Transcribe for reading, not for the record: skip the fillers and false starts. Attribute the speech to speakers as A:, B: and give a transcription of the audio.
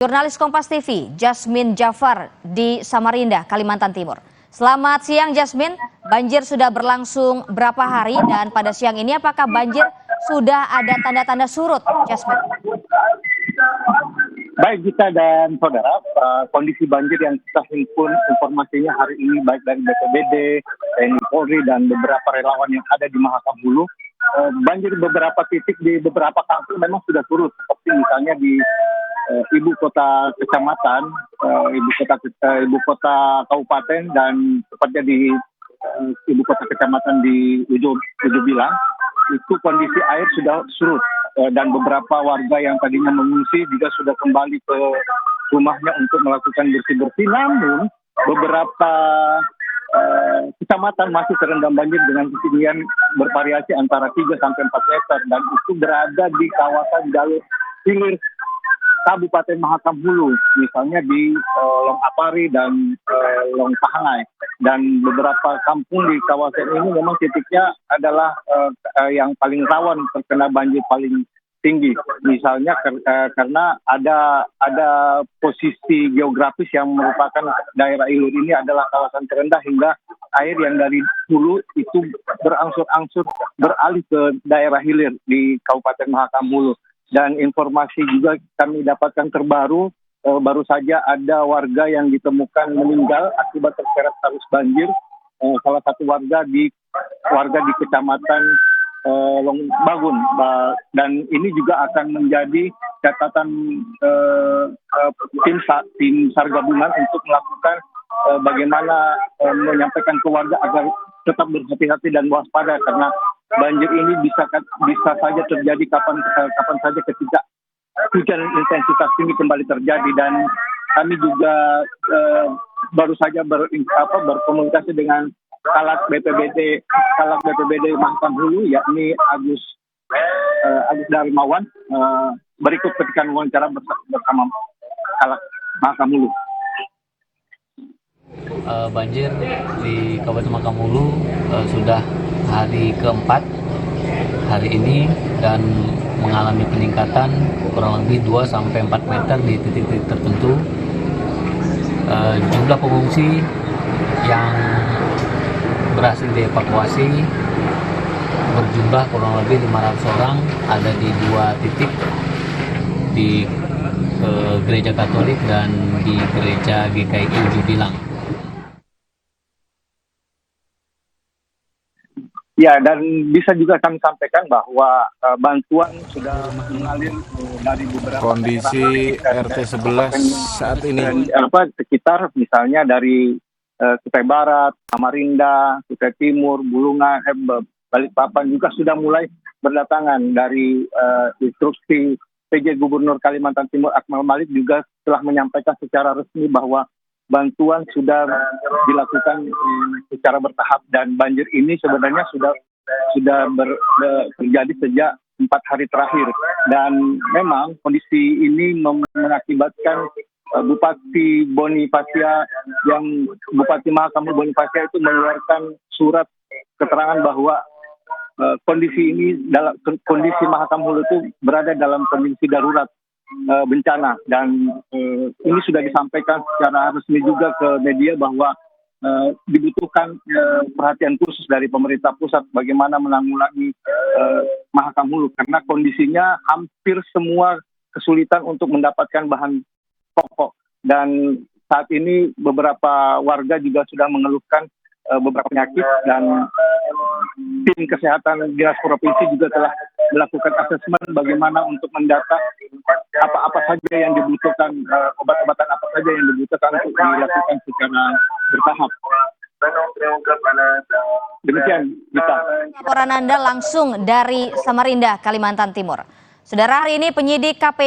A: Jurnalis Kompas TV, Jasmine Jafar di Samarinda, Kalimantan Timur. Selamat siang Jasmine, banjir sudah berlangsung berapa hari dan pada siang ini apakah banjir sudah ada tanda-tanda surut, Jasmine?
B: Baik Gita dan saudara, kondisi banjir yang kita himpun informasinya hari ini baik dari BPBD, TNI Polri dan beberapa relawan yang ada di Mahakam Hulu, banjir beberapa titik di beberapa kampung memang sudah surut, seperti misalnya di ibu kota kecamatan, ibu kota kabupaten dan tepatnya di ibu kota kecamatan di Ujung Bilang, itu kondisi air sudah surut dan beberapa warga yang tadinya mengungsi juga sudah kembali ke rumahnya untuk melakukan bersih-bersih. Namun beberapa kecamatan masih terendam banjir dengan ketinggian bervariasi antara 3 sampai 4 meter dan itu berada di kawasan jalur hilir Kabupaten Mahakam Hulu, misalnya di Long Apari dan Long Pahangai, dan beberapa kampung di kawasan ini memang titiknya adalah yang paling rawan terkena banjir paling tinggi, misalnya karena ada posisi geografis yang merupakan daerah hilir ini adalah kawasan terendah hingga air yang dari hulu itu berangsur-angsur beralih ke daerah hilir di Kabupaten Mahakam Hulu. Dan informasi juga kami dapatkan terbaru, baru saja ada warga yang ditemukan meninggal akibat terseret arus banjir. Salah satu warga di kecamatan Long Bagun, dan ini juga akan menjadi catatan tim SAR gabungan untuk melakukan bagaimana menyampaikan ke warga agar tetap berhati-hati dan waspada karena banjir ini bisa saja terjadi kapan saja ketika hujan intensitas tinggi kembali terjadi. Dan kami juga baru saja berkomunikasi dengan Kalak BPBD Mahakam Hulu, yakni Agus Darmawan. Berikut petikan wawancara bersama Kalak Mahakam Hulu.
C: Banjir di Kabupaten Mahakam Hulu sudah hari keempat hari ini dan mengalami peningkatan kurang lebih 2-4 meter di titik-titik tertentu. Jumlah pengungsi yang berhasil dievakuasi berjumlah kurang lebih 500 orang, ada di 2 titik, di Gereja Katolik dan di Gereja GKI Ujung Bilang.
B: Ya, dan bisa juga kami sampaikan bahwa bantuan sudah mengalir dari beberapa
D: kondisi RT 11 saat ini.
B: Sekitar misalnya dari Kutai Barat, Samarinda, Kutai Timur, Bulungan, Balikpapan juga sudah mulai berdatangan. Dari instruksi PJ Gubernur Kalimantan Timur Akmal Malik juga telah menyampaikan secara resmi bahwa bantuan sudah dilakukan secara bertahap dan banjir ini sebenarnya sudah terjadi sejak 4 hari terakhir, dan memang kondisi ini mengakibatkan Bupati Mahakam Bonifacia itu mengeluarkan surat keterangan bahwa kondisi Mahakam Hulu itu berada dalam kondisi darurat bencana, dan ini sudah disampaikan secara resmi juga ke media bahwa dibutuhkan perhatian khusus dari pemerintah pusat bagaimana menanggulangi Mahakam Hulu karena kondisinya hampir semua kesulitan untuk mendapatkan bahan pokok, dan saat ini beberapa warga juga sudah mengeluhkan beberapa penyakit, dan tim kesehatan dinas provinsi juga telah melakukan asesmen bagaimana untuk mendata apa saja yang dibutuhkan, obat-obatan apa saja yang dibutuhkan untuk dilakukan secara bertahap. Demikian kita.
A: Laporan Anda langsung dari Samarinda, Kalimantan Timur. Saudara, hari ini penyidik KPK